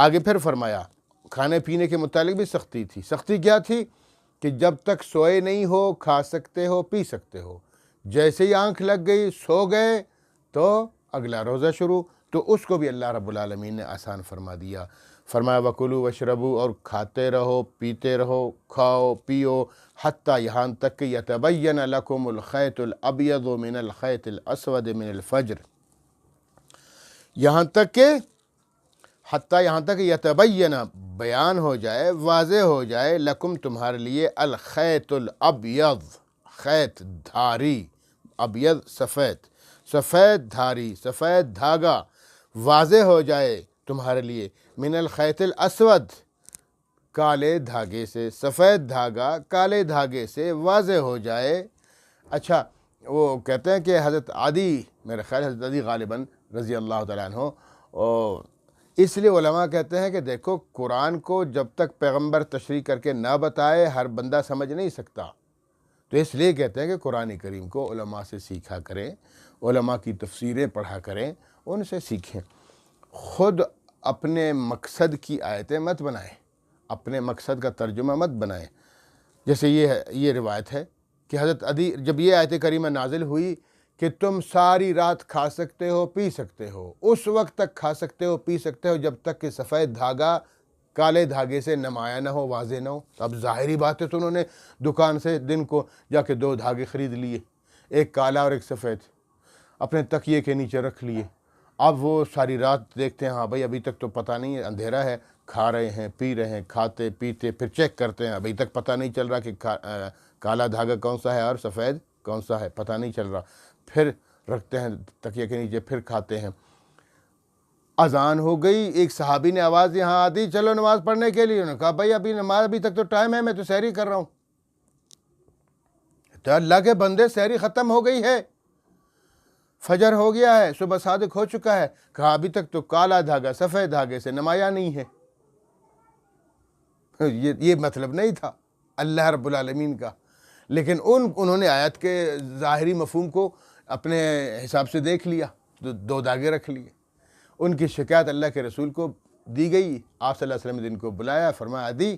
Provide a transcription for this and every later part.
آگے پھر فرمایا کھانے پینے کے متعلق بھی سختی تھی۔ سختی کیا تھی؟ کہ جب تک سوئے نہیں ہو کھا سکتے ہو پی سکتے ہو، جیسے ہی آنکھ لگ گئی سو گئے تو اگلا روزہ شروع۔ تو اس کو بھی اللہ رب العالمین نے آسان فرما دیا۔ فرمایا وَكُلُوا وَاشْرَبُوا، اور کھاتے رہو پیتے رہو، کھاؤ پیو، حتیٰ یہاں تک کہ يَتَبَيَّنَ لَكُمُ الْخَيْطُ الْأَبْيَضُ مِنَ الْخَيْطِ الْأَسْوَدِ مِنَ الْفَجْرِ، یہاں تک کہ حتیٰ یہاں تک یتبین بیان ہو جائے، واضح ہو جائے، لکم تمہارے لیے، الخیط الابیض، خیط دھاری، ابیض سفید، سفید دھاری، سفید دھاگا واضح ہو جائے تمہارے لیے، من الخیط الاسود، کالے دھاگے سے، سفید دھاگا کالے دھاگے سے واضح ہو جائے۔ اچھا وہ کہتے ہیں کہ حضرت عدی، میرے خیال حضرت عدی غالباً رضی اللہ تعالیٰ عنہ، اور اس لیے علماء کہتے ہیں کہ دیکھو قرآن کو جب تک پیغمبر تشریح کر کے نہ بتائے ہر بندہ سمجھ نہیں سکتا، تو اس لیے کہتے ہیں کہ قرآن کریم کو علماء سے سیکھا کریں، علماء کی تفسیریں پڑھا کریں، ان سے سیکھیں، خود اپنے مقصد کی آیتیں مت بنائیں، اپنے مقصد کا ترجمہ مت بنائیں۔ جیسے یہ روایت ہے کہ حضرت عدی جب یہ آیت کریمہ نازل ہوئی کہ تم ساری رات کھا سکتے ہو پی سکتے ہو، اس وقت تک کھا سکتے ہو پی سکتے ہو جب تک کہ سفید دھاگا کالے دھاگے سے نمایاں نہ ہو، واضح نہ ہو۔ اب ظاہری بات ہے تو انہوں نے دکان سے دن کو جا کے 2 دھاگے خرید لیے، ایک کالا اور ایک سفید، اپنے تکیے کے نیچے رکھ لیے۔ اب وہ ساری رات دیکھتے ہیں، ہاں بھائی ابھی تک تو پتہ نہیں ہے، اندھیرا ہے، کھا رہے ہیں پی رہے ہیں، کھاتے پیتے، پھر چیک کرتے ہیں، ابھی تک پتہ نہیں چل رہا کہ کالا دھاگا کون سا ہے اور سفید کون سا ہے، پتہ نہیں چل رہا۔ پھر رکھتے ہیں تکیے کے نیچے، پھر کھاتے ہیں۔ اذان ہو گئی، ایک صحابی نے آواز دی، ہاں آدھی چلو نماز پڑھنے کے لیے۔ انہوں نے کہا بھائی ابھی تک تو ٹائم ہے، میں تو سحری کر رہا ہوں۔ تو اللہ کے بندے سحری ختم ہو گئی ہے، فجر ہو گیا ہے، صبح صادق ہو چکا ہے۔ کہا ابھی تک تو کالا دھاگا سفید دھاگے سے نمایاں نہیں ہے۔ یہ مطلب نہیں تھا اللہ رب العالمین کا، لیکن انہوں نے آیت کے ظاہری مفہوم کو اپنے حساب سے دیکھ لیا، 2 دھاگے رکھ لیے۔ ان کی شکایت اللہ کے رسول کو دی گئی، آپ صلی اللہ علیہ وسلم نے ان کو بلایا، فرمایا عدی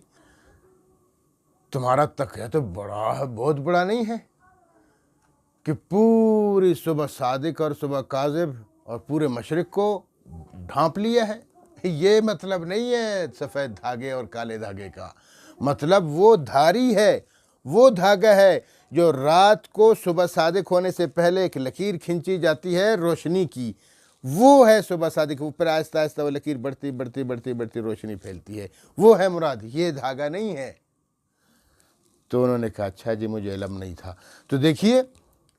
تمہارا تقیہ تو بڑا ہے، بہت بڑا نہیں ہے کہ پوری صبح صادق اور صبح کاذب اور پورے مشرق کو ڈھانپ لیا ہے؟ یہ مطلب نہیں ہے سفید دھاگے اور کالے دھاگے کا، مطلب وہ دھاری ہے، وہ دھاگا ہے جو رات کو صبح صادق ہونے سے پہلے ایک لکیر کھینچی جاتی ہے روشنی کی، وہ ہے صبح صادق، اوپر آہستہ آہستہ وہ لکیر بڑھتی بڑھتی بڑھتی بڑھتی روشنی پھیلتی ہے، وہ ہے مراد، یہ دھاگا نہیں ہے۔ تو انہوں نے کہا اچھا جی مجھے علم نہیں تھا۔ تو دیکھیے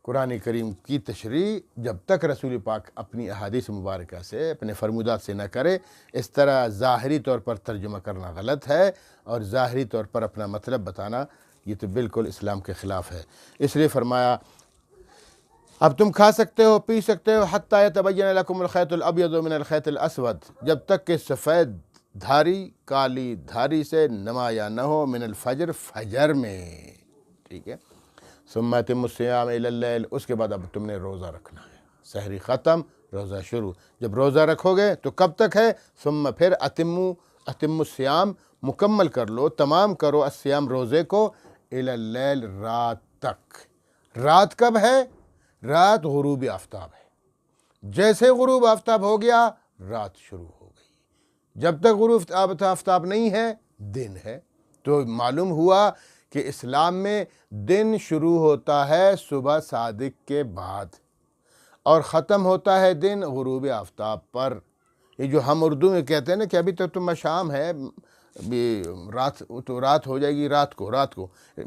قرآن کریم کی تشریح جب تک رسول پاک اپنی احادیث مبارکہ سے، اپنے فرمودات سے نہ کرے، اس طرح ظاہری طور پر ترجمہ کرنا غلط ہے، اور ظاہری طور پر اپنا مطلب بتانا یہ تو بالکل اسلام کے خلاف ہے۔ اس لیے فرمایا اب تم کھا سکتے ہو پی سکتے ہو، حتیٰ یتبین لکم الخیط الابیض من الخیط الاسود، جب تک کہ سفید دھاری کالی دھاری سے نمایاں نہ ہو، من الفجر فجر میں، ٹھیک ہے۔ ثم اتموا الصیام الی اللیل، اس کے بعد اب تم نے روزہ رکھنا ہے، سحری ختم روزہ شروع۔ جب روزہ رکھو گے تو کب تک ہے؟ ثم پھر اتموا الصیام، مکمل کر لو، تمام کرو، الصیام روزے کو، الی اللیل رات تک۔ رات کب ہے؟ رات غروب آفتاب ہے، جیسے غروب آفتاب ہو گیا رات شروع ہو گئی، جب تک غروب آفتاب نہیں ہے دن ہے۔ تو معلوم ہوا کہ اسلام میں دن شروع ہوتا ہے صبح صادق کے بعد اور ختم ہوتا ہے دن غروب آفتاب پر۔ یہ جو ہم اردو میں کہتے ہیں نا کہ ابھی تک تو شام ہے، رات ہو جائے گی، رات کو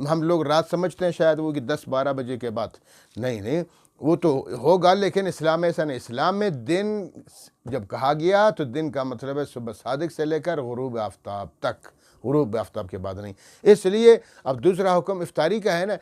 ہم لوگ رات سمجھتے ہیں شاید وہ کہ 10-12 بجے کے بعد، نہیں وہ تو ہوگا، لیکن اسلام میں ایسا نہیں۔ اسلام میں دن جب کہا گیا تو دن کا مطلب ہے صبح صادق سے لے کر غروب آفتاب تک، غروب آفتاب کے بعد نہیں۔ اس لیے اب دوسرا حکم افطاری کا ہے نا،